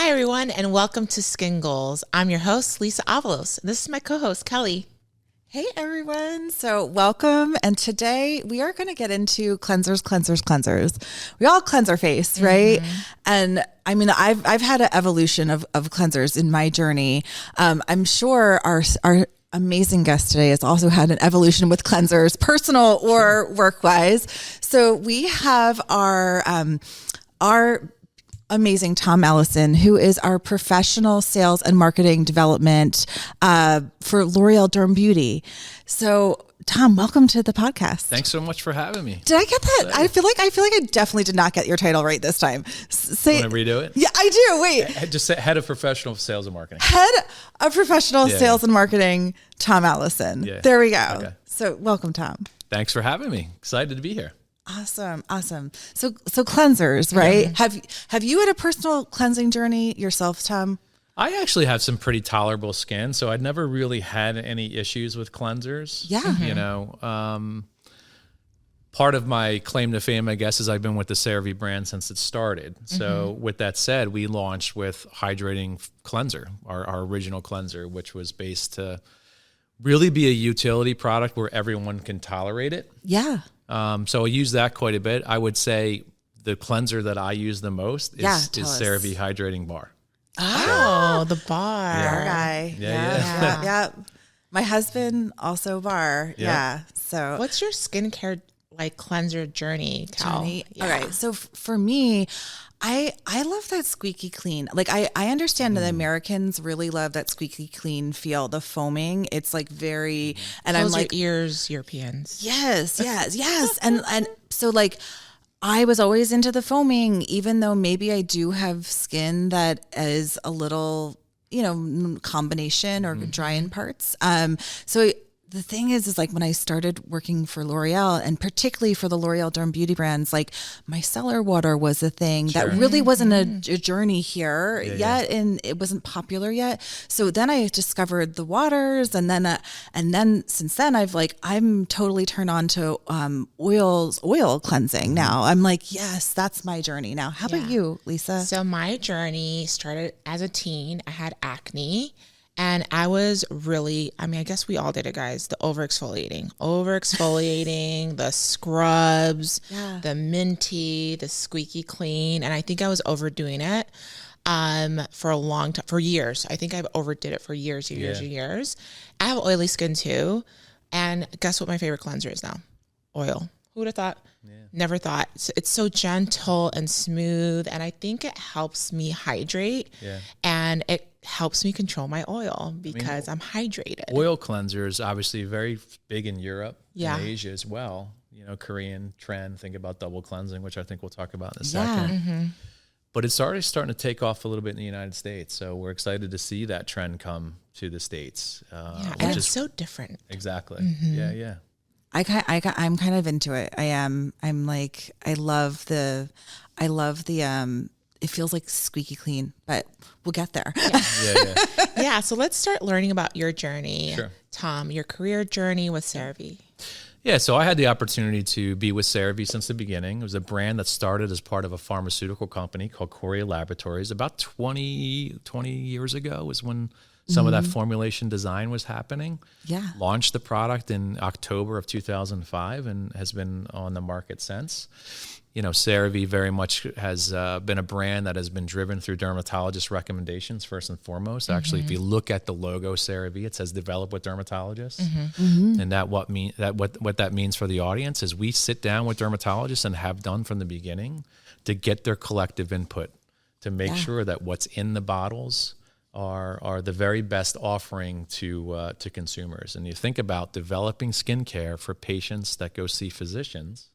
Hi, everyone, and welcome to Skin Goals. I'm your host, Lisa Avalos. This is my co-host, Kelly. Hey, everyone. So welcome. And today we are going to get into cleansers. We all cleanse our face, right? And I mean, I've had an evolution of cleansers in my journey. I'm sure our amazing guest today has also had an evolution with cleansers, personal or work-wise. So we have our amazing Tom Allison, who is our professional sales and marketing development for L'Oreal Derm Beauty. So, Tom, welcome to the podcast. Thanks so much for having me. Did I get that? I feel like I definitely did not get your title right this time. You want to redo it? Yeah, I do. Wait. Just say head of professional sales and marketing. Head of professional sales and marketing, Tom Allison. Yeah. There we go. Okay. So, welcome, Tom. Thanks for having me. Excited to be here. Awesome. So cleansers, right? Yeah. Have you had a personal cleansing journey yourself, Tom? I actually have some pretty tolerable skin, so I'd never really had any issues with cleansers. Yeah. You know, part of my claim to fame, I guess, is I've been with the CeraVe brand since it started. So with that said, we launched with Hydrating Cleanser, our original cleanser, which was based to really be a utility product where everyone can tolerate it. Yeah. So I use that quite a bit. I would say the cleanser that I use the most is CeraVe Hydrating Bar. Oh, the bar. Bar guy. Yeah. My husband also bar. Yeah. So what's your skincare cleanser journey, Cal? Yeah. All right. So for me, I love that squeaky clean. Like I understand that Americans really love that squeaky clean feel, the foaming. It's like very, and close I'm like your ears, Europeans. Yes. And so like I was always into the foaming, even though maybe I do have skin that is a little, combination or dry in parts. So the thing is like when I started working for L'Oreal and particularly for the L'Oreal Derm Beauty brands, like micellar water was a thing that really wasn't a journey here yet. And it wasn't popular yet. So then I discovered the waters and then since then I'm totally turned on to oil cleansing now. I'm like, yes, that's my journey now. How about you, Lisa? So my journey started as a teen. I had acne. And I was really, I guess we all did it, guys. The over-exfoliating, the scrubs, the minty, the squeaky clean. And I think I was overdoing it for a long time, for years. I think I've overdid it for years. I have oily skin too. And guess what my favorite cleanser is now? Oil. Who would have thought? Yeah. Never thought. It's so gentle and smooth. And I think it helps me hydrate. Yeah. And it helps me control my oil because I'm hydrated. Oil cleansers obviously very big in Europe and Asia as well. Korean trend, think about double cleansing, which I think we'll talk about in a second. But it's already starting to take off a little bit in the United States. So we're excited to see that trend come to the States. And it's so different. Exactly. Yeah. I'm kind of into it. I am. I'm like, I love the it feels like squeaky clean, but we'll get there. Yeah. So let's start learning about your journey, Tom, your career journey with CeraVe. Yeah. So I had the opportunity to be with CeraVe since the beginning. It was a brand that started as part of a pharmaceutical company called Korea Laboratories. About 20 years ago was when some of that formulation design was happening. Yeah. Launched the product in October of 2005 and has been on the market since. CeraVe very much has been a brand that has been driven through dermatologist recommendations first and foremost. Actually, if you look at the logo CeraVe, it says developed with dermatologists. And what that means for the audience is we sit down with dermatologists and have done from the beginning to get their collective input to make sure that what's in the bottles are the very best offering to consumers. And you think about developing skincare for patients that go see physicians.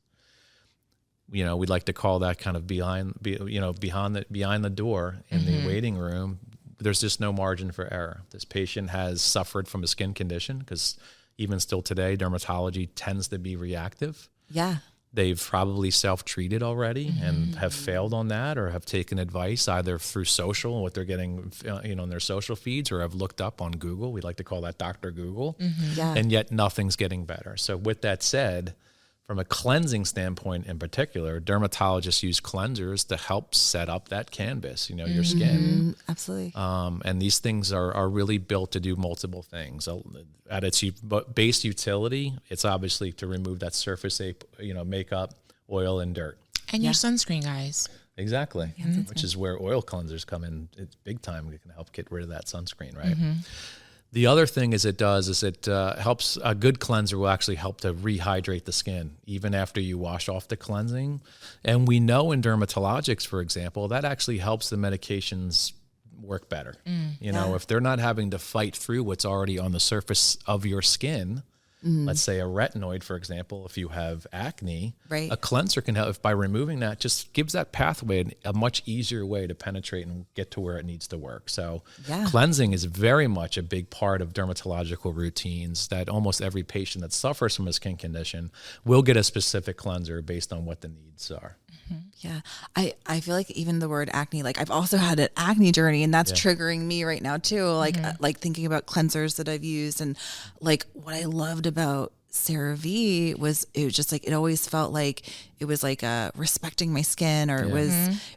We'd like to call that kind of behind the door in the waiting room. There's just no margin for error. This patient has suffered from a skin condition because even still today, dermatology tends to be reactive. Yeah. They've probably self-treated already and have failed on that, or have taken advice either through social, what they're getting, in their social feeds, or have looked up on Google. We like to call that Dr. Google. And yet nothing's getting better. So with that said, from a cleansing standpoint in particular, dermatologists use cleansers to help set up that canvas, your skin. Absolutely. And these things are really built to do multiple things. At its base utility, it's obviously to remove that surface, makeup, oil, and dirt. And your sunscreen, guys. Exactly, which is where oil cleansers come in. It's big time. It can help get rid of that sunscreen, right? The other thing it helps. A good cleanser will actually help to rehydrate the skin even after you wash off the cleansing. And we know in dermatologics, for example, that actually helps the medications work better. If they're not having to fight through what's already on the surface of your skin. Let's say a retinoid, for example, if you have acne, a cleanser can help. If by removing that, just gives that pathway a much easier way to penetrate and get to where it needs to work. So cleansing is very much a big part of dermatological routines that almost every patient that suffers from a skin condition will get a specific cleanser based on what the needs are. Yeah. I feel like even the word acne, like I've also had an acne journey and that's triggering me right now too. Like thinking about cleansers that I've used and like what I loved about CeraVe was it was just like, it always felt like it was like respecting my skin or it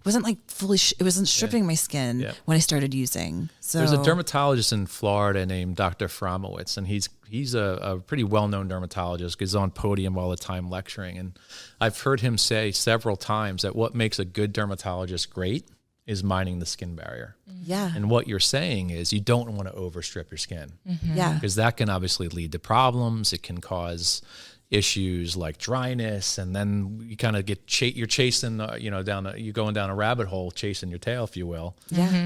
wasn't like fully, it wasn't stripping my skin when I started using. So there's a dermatologist in Florida named Dr. Fromowitz, and he's a pretty well-known dermatologist. He's on podium all the time lecturing. And I've heard him say several times that what makes a good dermatologist great is mining the skin barrier. Yeah. And what you're saying is you don't want to overstrip your skin. Yeah. Because that can obviously lead to problems. It can cause issues like dryness, and then you kind of you're chasing, you're going down a rabbit hole, chasing your tail, if you will,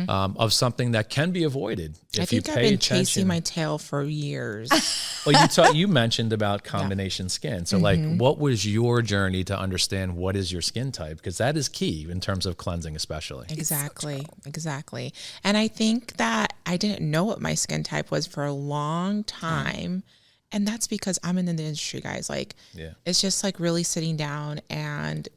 of something that can be avoided if you pay attention. I've been chasing my tail for years. Well, you mentioned about combination skin. So like, what was your journey to understand what is your skin type? Because that is key in terms of cleansing, especially. Exactly. And I think that I didn't know what my skin type was for a long time. And that's because I'm in the industry, guys. Like, it's just like really sitting down and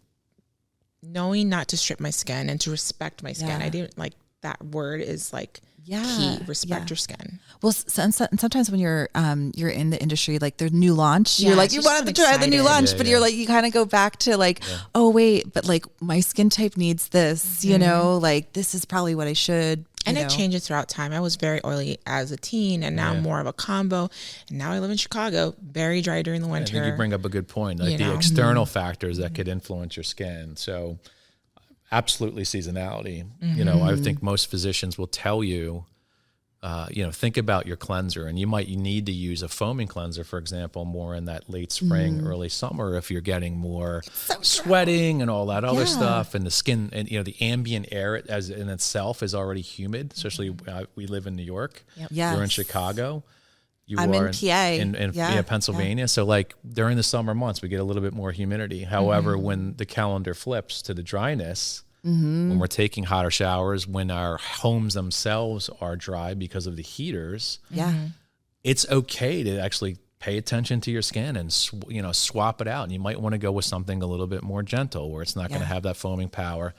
knowing not to strip my skin and to respect my skin. I didn't like that word is like key. Respect your skin. Well, sometimes when you're in the industry, like there's new launch, you're like, you wanted to try the new launch, but you're like, you kind of go back to like, oh wait, but like my skin type needs this, like this is probably what I should. And it changes throughout time. I was very oily as a teen, and now I'm more of a combo. And now I live in Chicago, very dry during the winter. I think you bring up a good point, like the external factors that could influence your skin. So absolutely seasonality. I think most physicians will tell you, think about your cleanser, and you need to use a foaming cleanser, for example, more in that late spring, early summer, if you're getting more sweating and all that other stuff, and the skin and the ambient air as in itself is already humid. Especially we live in New York. You're in Chicago. I'm in PA. In Pennsylvania. So like during the summer months, we get a little bit more humidity. However, when the calendar flips to the dryness, when we're taking hotter showers, when our homes themselves are dry because of the heaters, it's okay to actually pay attention to your skin and swap it out. And you might want to go with something a little bit more gentle, where it's not going to have that foaming power,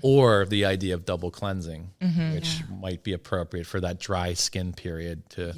or the idea of double cleansing, which might be appropriate for that dry skin period to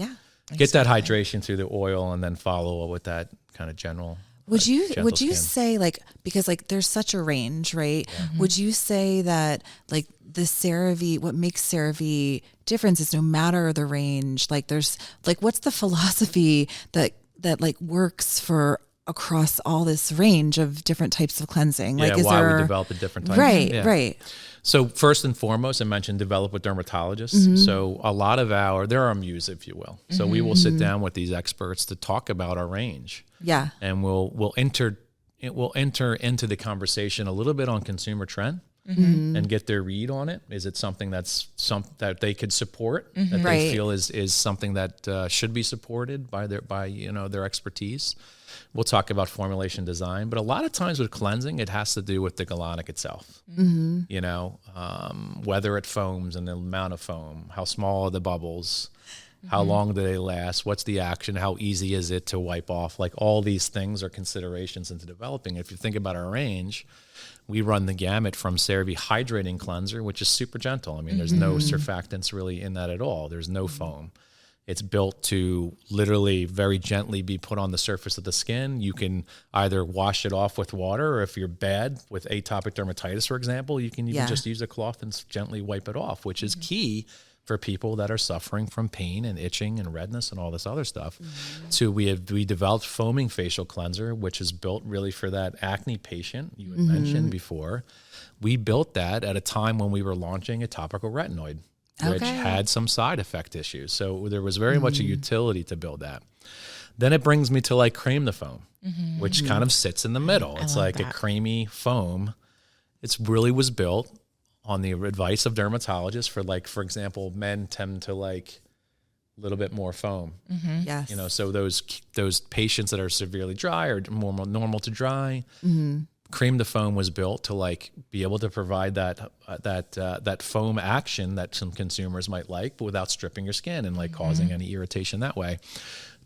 get that hydration through the oil, and then follow up with that kind of general. Would you say, like, because like there's such a range, right? Would you say that like the CeraVe, what makes CeraVe different is no matter the range, like there's like, what's the philosophy that like works for across all this range of different types of cleansing? Like, why we develop a different type? Right. So first and foremost, I mentioned develop with dermatologists. So a lot of they're our muse, if you will. So we will sit down with these experts to talk about our range. Yeah. And we'll enter into the conversation a little bit on consumer trend and get their read on it. Is it something that they could support, that they feel is something that should be supported by their expertise? We'll talk about formulation design, but a lot of times with cleansing, it has to do with the colonic itself. Whether it foams and the amount of foam, how small are the bubbles, how long do they last, what's the action, how easy is it to wipe off? Like all these things are considerations into developing. If you think about our range, we run the gamut from CeraVe Hydrating Cleanser, which is super gentle. I mean, there's no surfactants really in that at all. There's no foam. It's built to literally very gently be put on the surface of the skin. You can either wash it off with water, or if you're bad with atopic dermatitis, for example, you can even just use a cloth and gently wipe it off, which is key for people that are suffering from pain and itching and redness and all this other stuff. So we developed foaming facial cleanser, which is built really for that acne patient you had mentioned before. We built that at a time when we were launching a topical retinoid, which had some side effect issues. So there was very much a utility to build that. Then it brings me to like cream the foam, which kind of sits in the middle. It's like a creamy foam. It's really was built on the advice of dermatologists for, like, for example, men tend to like a little bit more foam. Yes. You know, so those patients that are severely dry or more normal to dry, cream the foam was built to like be able to provide that foam action that some consumers might like, but without stripping your skin and like causing any irritation that way.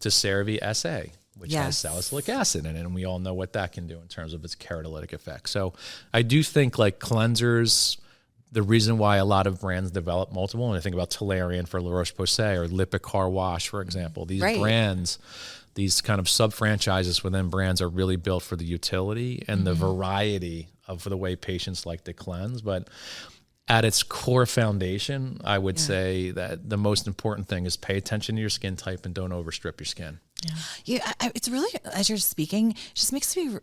To CeraVe SA, which has salicylic acid in it, and we all know what that can do in terms of its keratolytic effect. So I do think like cleansers, the reason why a lot of brands develop multiple, and I think about Tolerian for La Roche-Posay or Lippic Car Wash, for example, these brands, these kind of sub-franchises within brands are really built for the utility and the variety of the way patients like to cleanse. But at its core foundation, I would say that the most important thing is pay attention to your skin type and don't overstrip your skin. It's really, as you're speaking, it just makes me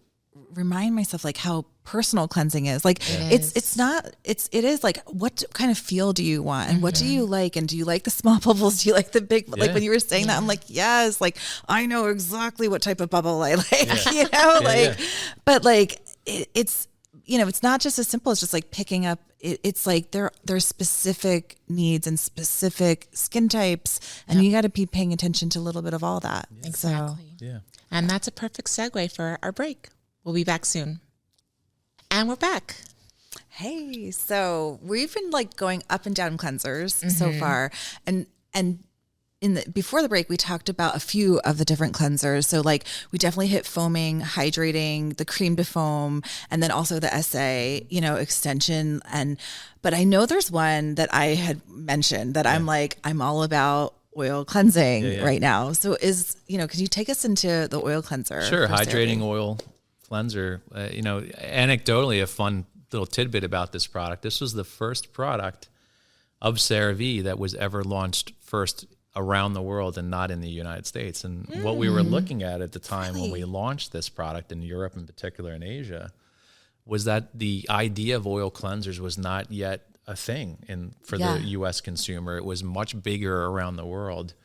remind myself like how personal cleansing is. Like it is like, what kind of feel do you want, and what do you like, and do you like the small bubbles, do you like the big, like when you were saying that, I'm like, yes, like I know exactly what type of bubble I like, you know, but like it's, you know, it's not just as simple as just like picking up. It's like there's specific needs and specific skin types, and you got to be paying attention to a little bit of all that. Exactly. So, And that's a perfect segue for our break. We'll be back soon. And we're back. Hey, so we've been like going up and down cleansers so far, and before the break, we talked about a few of the different cleansers. So like we definitely hit foaming, hydrating, the cream to foam, and then also the SA, you know, extension. But I know there's one that I had mentioned that I'm all about oil cleansing right now. So could you take us into the oil cleanser? Sure. Hydrating oil cleanser. Anecdotally, a fun little tidbit about this product. This was the first product of CeraVe that was ever launched first around the world and not in the United States. And what we were looking at the time when we launched this product in Europe, in particular in Asia, was that the idea of oil cleansers was not yet a thing for the U.S. consumer. It was much bigger around the world.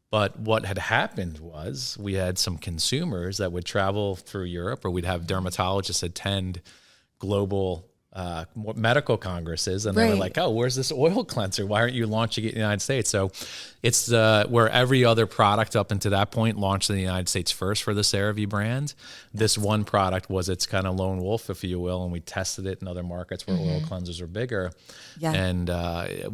But what had happened was we had some consumers that would travel through Europe, or we'd have dermatologists attend global medical congresses, and they were like, oh, where's this oil cleanser? Why aren't you launching it in the United States? So it's where every other product up until that point launched in the United States first for the CeraVe brand. This one product was its kind of lone wolf, if you will, and we tested it in other markets where oil cleansers are bigger. And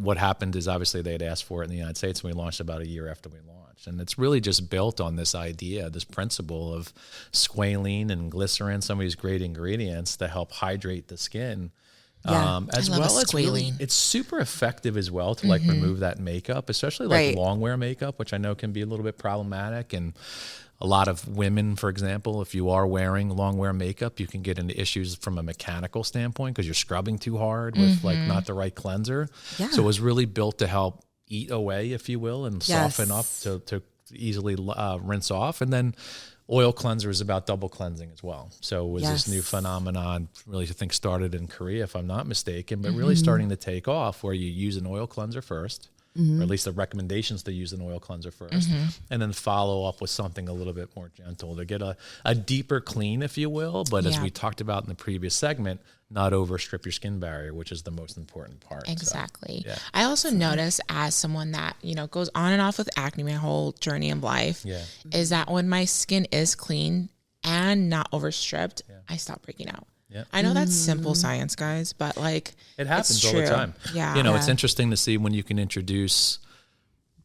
what happened is obviously they had asked for it in the United States, and we launched about a year after we launched. And it's really just built on this idea, this principle of squalene and glycerin, some of these great ingredients to help hydrate the skin. As well as really, it's super effective as well to like remove that makeup, especially like long wear makeup, which I know can be a little bit problematic. And a lot of women, for example, if you are wearing long wear makeup, you can get into issues from a mechanical standpoint because you're scrubbing too hard with like not the right cleanser. So it was really built to help eat away, if you will, and soften up to easily rinse off. And then oil cleanser is about double cleansing as well. So it was this new phenomenon, really I think started in Korea, if I'm not mistaken, but really starting to take off, where you use an oil cleanser first, or at least the recommendations to use an oil cleanser first, and then follow up with something a little bit more gentle to get a deeper clean, if you will. But as we talked about in the previous segment, not overstrip your skin barrier, which is the most important part. Exactly. So, I also notice, as someone that, goes on and off with acne my whole journey of life, is that when my skin is clean and not overstripped, I stop breaking out. I know that's simple science, guys, but like it happens all the time. It's interesting to see when you can introduce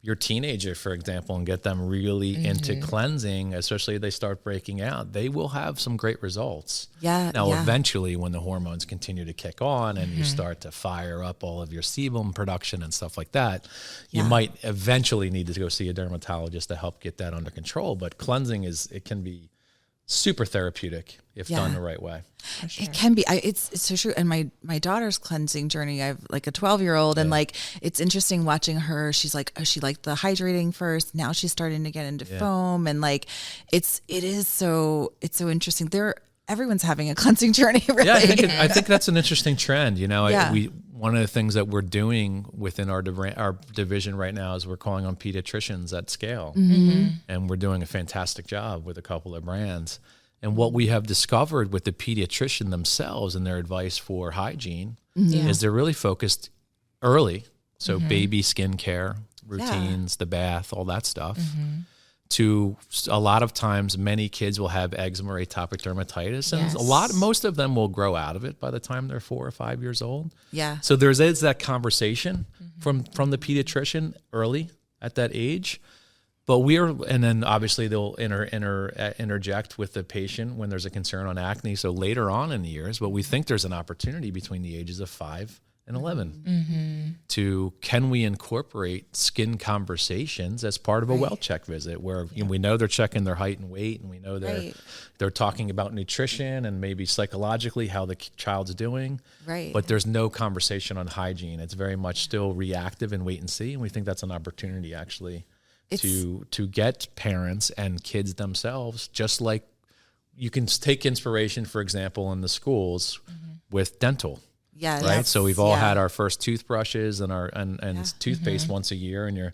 your teenager, for example, and get them really into cleansing, especially if they start breaking out, they will have some great results. Yeah. Now, yeah. eventually, when the hormones continue to kick on and you start to fire up all of your sebum production and stuff like that, you might eventually need to go see a dermatologist to help get that under control. But cleansing it can be super therapeutic if done the right way. Sure. It can be. It's so true. And my daughter's cleansing journey, I have like a 12-year-old, and like it's interesting watching her. She's like, oh, she liked the hydrating first. Now she's starting to get into foam, and like it's so interesting. Everyone's having a cleansing journey, really. Yeah, I think that's an interesting trend. You know, one of the things that we're doing within our division right now is we're calling on pediatricians at scale, and we're doing a fantastic job with a couple of brands. And what we have discovered with the pediatrician themselves and their advice for hygiene is they're really focused early. So baby skincare, routines, the bath, all that stuff. To a lot of times, many kids will have eczema or atopic dermatitis, and most of them will grow out of it by the time they're 4 or 5 years old. Yeah. So there is that conversation from the pediatrician early at that age. But and then obviously they'll interject with the patient when there's a concern on acne. So later on in the years, but we think there's an opportunity between the ages of 5 and 11 to, can we incorporate skin conversations as part of a well check visit where we know they're checking their height and weight, and we know they're talking about nutrition and maybe psychologically how the child's doing. Right. But there's no conversation on hygiene. It's very much still reactive and wait and see. And we think that's an opportunity actually to get parents and kids themselves, just like you can take inspiration, for example, in the schools with dental. Yeah. Right. So we've all had our first toothbrushes and toothpaste once a year, and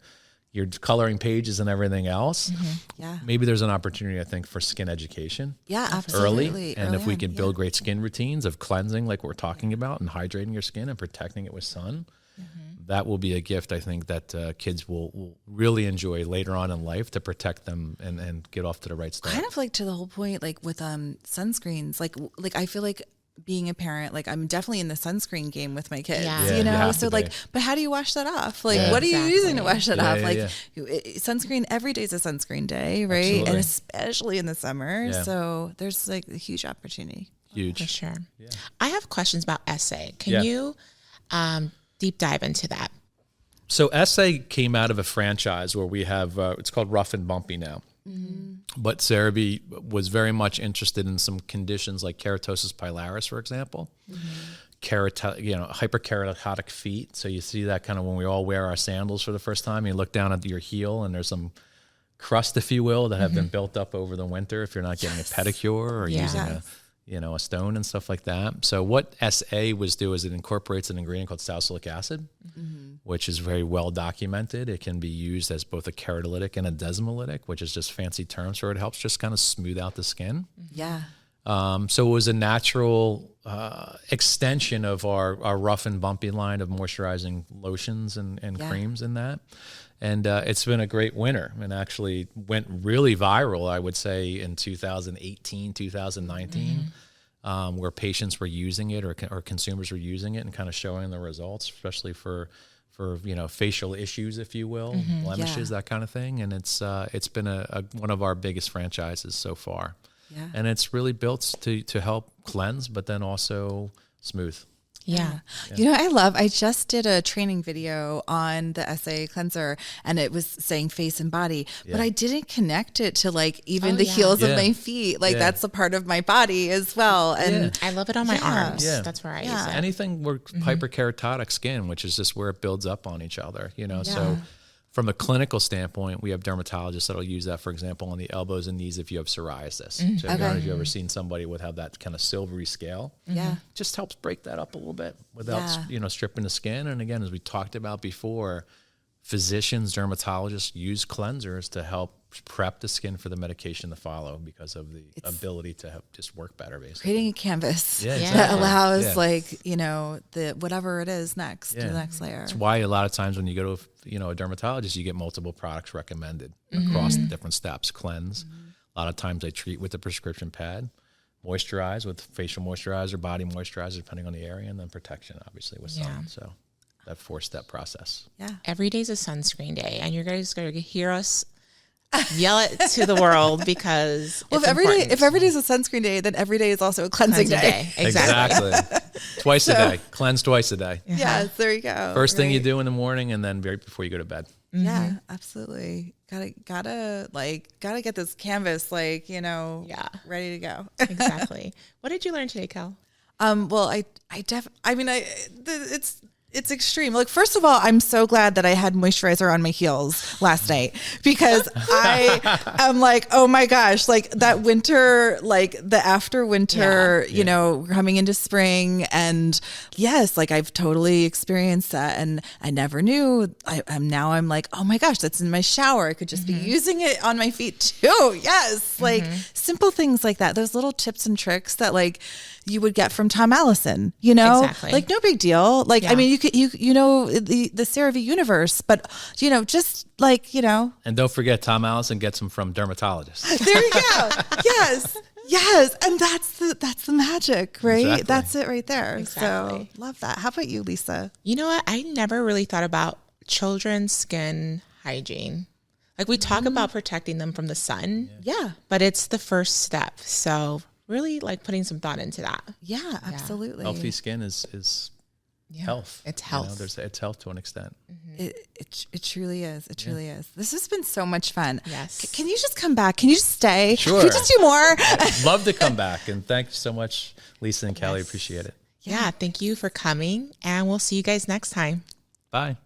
you're coloring pages and everything else. Yeah. Maybe there's an opportunity, I think, for skin education. Yeah, absolutely. Early. And if we can build great skin routines of cleansing, like we're talking about, and hydrating your skin and protecting it with sun, that will be a gift, I think, that kids will really enjoy later on in life to protect them and get off to the right start. Kind of like to the whole point, like with sunscreens, like I feel like being a parent, like I'm definitely in the sunscreen game with my kids, you know? So like, but how do you wash that off? Like, what are you using to wash that off? Sunscreen, every day is a sunscreen day, right? Absolutely. And especially in the summer. Yeah. So there's like a huge opportunity. Huge. For sure. Yeah. I have questions about SA. Can you deep dive into that? So SA came out of a franchise where we have, it's called Rough and Bumpy now. But CeraVe was very much interested in some conditions like keratosis pilaris, for example, hyperkeratotic feet. So you see that kind of when we all wear our sandals for the first time, you look down at your heel and there's some crust, if you will, that have been built up over the winter if you're not getting a pedicure or using a stone and stuff like that. So what SA was do is it incorporates an ingredient called salicylic acid, which is very well documented. It can be used as both a keratolytic and a desmolytic, which is just fancy terms for it. Helps just kind of smooth out the skin. Yeah. So it was a natural extension of our Rough and Bumpy line of moisturizing lotions and creams in that. And it's been a great winner and actually went really viral, I would say, in 2018, 2019, where patients were using it or consumers were using it and kind of showing the results, especially for facial issues, if you will, blemishes, that kind of thing. And it's been one of our biggest franchises so far. Yeah. And it's really built to help cleanse, but then also smooth. Yeah. You know, I just did a training video on the SA cleanser and it was saying face and body, but I didn't connect it to like even the heels of my feet. Like that's a part of my body as well. And I love it on my arms. Yeah. That's where I use it. Anything where hyperkeratotic skin, which is just where it builds up on each other, so from a clinical standpoint, we have dermatologists that'll use that, for example, on the elbows and knees if you have psoriasis. So if you've ever seen somebody with that kind of silvery scale, just helps break that up a little bit without stripping the skin. And again, as we talked about before, physicians, dermatologists use cleansers to help prep the skin for the medication to follow because of the ability to just work better, basically. Creating a canvas that allows the whatever it is next to the next layer. That's why a lot of times when you go to a dermatologist, you get multiple products recommended across the different steps. Cleanse. A lot of times they treat with a prescription pad, moisturize with facial moisturizer, body moisturizer, depending on the area, and then protection, obviously, with sun. So that 4-step process. Yeah. Every day's a sunscreen day, and you guys are going to hear us yell it to the world because Well, it's important. if every day is a sunscreen day, then every day is also a cleansing day. Exactly. Twice a day. Cleanse twice a day. Yes, there you go. First thing you do in the morning, and then right before you go to bed. Yeah, absolutely. Gotta get this canvas, ready to go. Exactly. What did you learn today, Kel? Well, it's extreme. Like, first of all, I'm so glad that I had moisturizer on my heels last night because I am like, oh my gosh, like that winter, like the after winter, coming into spring. And yes, like I've totally experienced that. And I never knew. I'm like, oh my gosh, that's in my shower. I could just be using it on my feet too. Yes. Like simple things like that. Those little tips and tricks that like you would get from Tom Allison, Exactly. like no big deal. Like, I mean, you know, the CeraVe universe, but just like, And don't forget, Tom Allison gets them from dermatologists. there you go. Yes. And that's the magic, right? Exactly. That's it right there. Exactly. So love that. How about you, Lisa? You know what? I never really thought about children's skin hygiene. Like we talk about protecting them from the sun, Yeah. but it's the first step. So really like putting some thought into that. Yeah, absolutely. Healthy skin is health. It's health. It's health to an extent. It truly is. It truly is. This has been so much fun. Yes. Can you just come back? Can you just stay? Sure. Can you just do more? Love to come back. And thank you so much, Lisa and Kelly. Appreciate it. Yeah. Thank you for coming, and we'll see you guys next time. Bye.